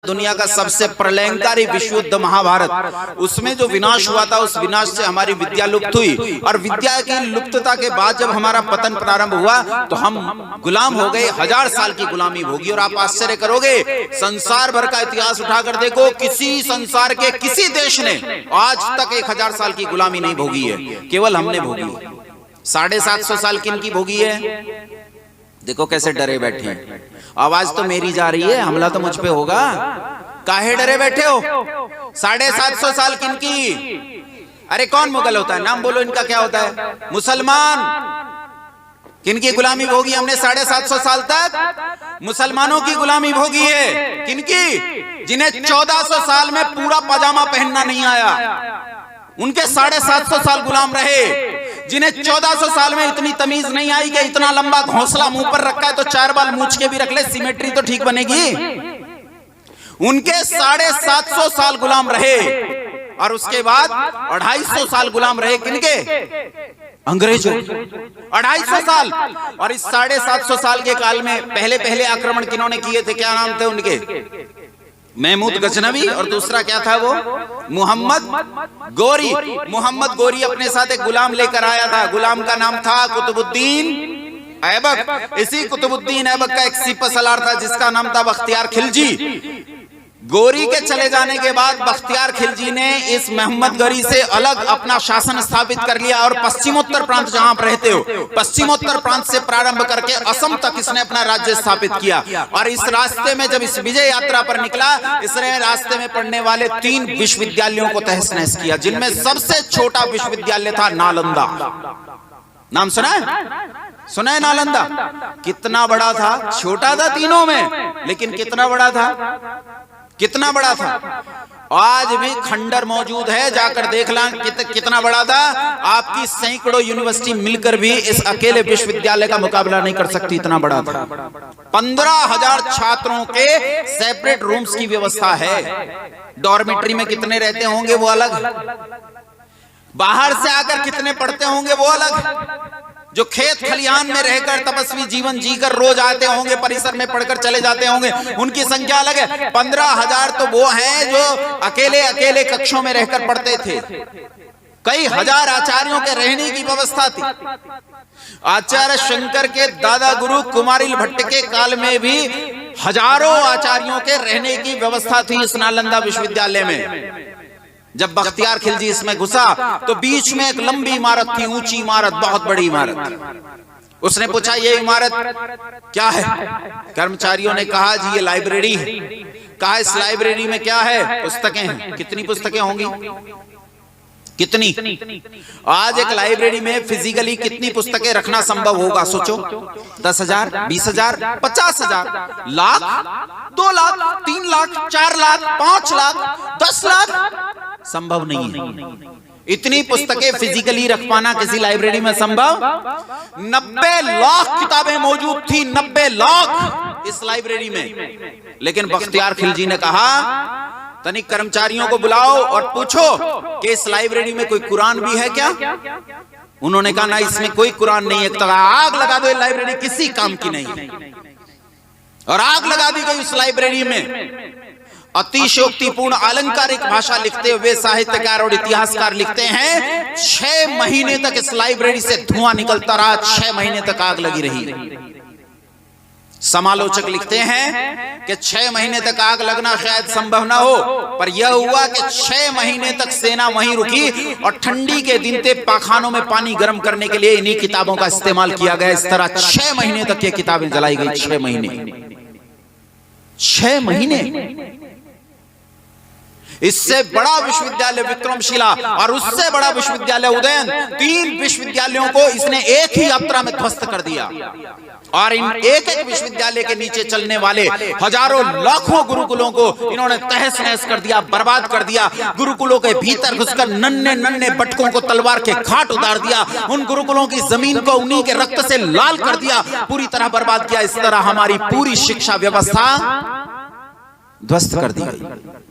दुनिया का सबसे प्रलयंकारी विश्व युद्ध महाभारत, उसमें जो विनाश हुआ था, उस विनाश से हमारी विद्या लुप्त हुई। और विद्या की लुप्तता के बाद जब हमारा पतन प्रारंभ हुआ तो हम गुलाम हो गए। 1000 साल की गुलामी होगी। और आप आश्चर्य करोगे, संसार भर का इतिहास उठाकर देखो, किसी संसार के किसी देश ने आज तक 1000 साल की गुलामी नहीं भोगी है, केवल हमने भोगी है। 750 साल किनकी भोगी है? देखो कैसे डरे बैठे हैं। आवाज तो मेरी जा रही है, हमला तो मुझ पे होगा। काहे डरे बैठे हो? 750 साल किनकी? अरे कौन मुगल होता है? नाम बोलो इनका, क्या होता है? मुसलमान। किनकी गुलामी भोगी हमने 750 साल तक? मुसलमानों की गुलामी भोगी है। किनकी? जिन्हें 1400 साल में पूरा पजामा पहनना नहीं आया, उनके 750 साल गुलाम रहे। जिन्हें 1400 साल में इतनी तमीज नहीं आई कि इतना लंबा घोंसला मुंह पर रखा है तो 4 बाल मूछ के भी रख ले, सिमेट्री तो ठीक बनेगी। उनके 750 साल गुलाम रहे। और उसके बाद 250 साल गुलाम रहे किनके? अंग्रेजों। 250 साल। और इस 750 साल के काल में पहले आक्रमण किन्होंने किए थे? क्या नाम थे उनके? महमूद गजनवी, और दूसरा क्या था वो? मोहम्मद गोरी। मोहम्मद गोरी अपने साथ एक गुलाम लेकर आया था। गुलाम का नाम था कुतुबुद्दीन ऐबक। इसी कुतुबुद्दीन ऐबक का एक सिपहसालार था जिसका नाम था बख्तियार खिलजी। गोरी के चले जाने के बाद बख्तियार खिलजी ने इस मोहम्मद गोरी से अलग अपना शासन स्थापित कर लिया। और पश्चिमोत्तर प्रांत, जहां आप रहते हो, पश्चिमोत्तर प्रांत से प्रारंभ करके असम तक इसने अपना राज्य स्थापित किया। और इस रास्ते में जब इस विजय यात्रा पर निकला, इसने रास्ते में पढ़ने वाले 3 विश्वविद्यालयों को तहस नहस किया, जिनमें सबसे छोटा विश्वविद्यालय था नालंदा। नाम सुना है? सुना है नालंदा? कितना बड़ा था? छोटा था तीनों में, लेकिन कितना बड़ा था? कितना बड़ा था? आज भी खंडर मौजूद है, जाकर देख ला कितना बड़ा था। आपकी सैकड़ों यूनिवर्सिटी मिलकर भी इस अकेले विश्वविद्यालय का मुकाबला नहीं कर सकती, इतना बड़ा था। 15,000 छात्रों के सेपरेट रूम्स की व्यवस्था है। डॉर्मेट्री में कितने रहते होंगे वो अलग, बाहर से आकर कितने पढ़ते होंगे वो अलग, जो खेत खलिहान में रहकर तपस्वी जीवन जीकर रोज आते होंगे, परिसर में पढ़कर चले जाते होंगे, उनकी संख्या अलग है। 15,000 तो वो हैं जो अकेले कक्षों में रहकर पढ़ते थे। कई हजार आचार्यों के रहने की व्यवस्था थी। आचार्य शंकर के दादा गुरु कुमारिल भट्ट के काल में भी हजारों आचार्यों के रहने की व्यवस्था थी इस नालंदा विश्वविद्यालय में। जब बख्तियार खिलजी इसमें घुसा तो बीच में एक लंबी इमारत थी, ऊंची इमारत, बहुत बड़ी इमारत। उसने पूछा ये इमारत क्या है? कर्मचारियों ने कहा जी ये लाइब्रेरी है। कहा इस लाइब्रेरी में क्या है? पुस्तकें हैं। कितनी पुस्तकें होंगी? कितनी? आज एक लाइब्रेरी में फिजिकली कितनी पुस्तकें रखना संभव होगा? सोचो। 10,000, 20,000, 50,000, लाख, 2 लाख, 3 लाख, 4 लाख, 5 लाख, 10 लाख? संभव नहीं है। इतनी पुस्तकें फिजिकली रख पाना किसी लाइब्रेरी में संभव? 90 लाख किताबें मौजूद थी, 90 लाख इस लाइब्रेरी में। लेकिन बख्तियार खिलजी ने कहा तनिक कर्मचारियों को बुलाओ और पूछो कि इस लाइब्रेरी में कोई कुरान भी है क्या? उन्होंने कहा ना, इसमें कोई कुरान नहीं है। तो आग लगा दो, लाइब्रेरी किसी काम की नहीं। और आग लगा दी गई उस लाइब्रेरी में। अतिशयोक्तिपूर्ण अलंकारिक भाषा लिखते हुए साहित्यकार और इतिहासकार लिखते हैं 6 महीने तक इस लाइब्रेरी से धुआं निकलता रहा, 6 महीने तक आग लगी रही। समालोचक लिखते हैं कि 6 महीने तक आग लगना शायद संभव ना हो, पर यह हुआ कि 6 महीने तक सेना वहीं रुकी। और ठंडी के दिन थे, पाखानों में पानी गर्म करने के लिए इन्हीं किताबों का इस्तेमाल किया गया। इस तरह 6 महीने तक ये किताबें जलाई गई। 6 महीने, 6 महीने। इससे बड़ा विश्वविद्यालय विक्रमशिला और उससे बड़ा विश्वविद्यालय उदयन, 3 विश्वविद्यालयों को इसने एक ही यात्रा में ध्वस्त कर दिया। और इन एक विश्वविद्यालय के नीचे चलने वाले हजारों लाखों गुरुकुलों को इन्होंने तहस नहस कर दिया, बर्बाद कर दिया। गुरुकुलों के भीतर घुसकर नन्हे नन्हे बटकों को तलवार के घाट उतार दिया। उन गुरुकुलों की जमीन को उन्हीं के रक्त से लाल कर दिया, पूरी तरह बर्बाद किया। इस तरह हमारी पूरी शिक्षा व्यवस्था ध्वस्त कर दी गई।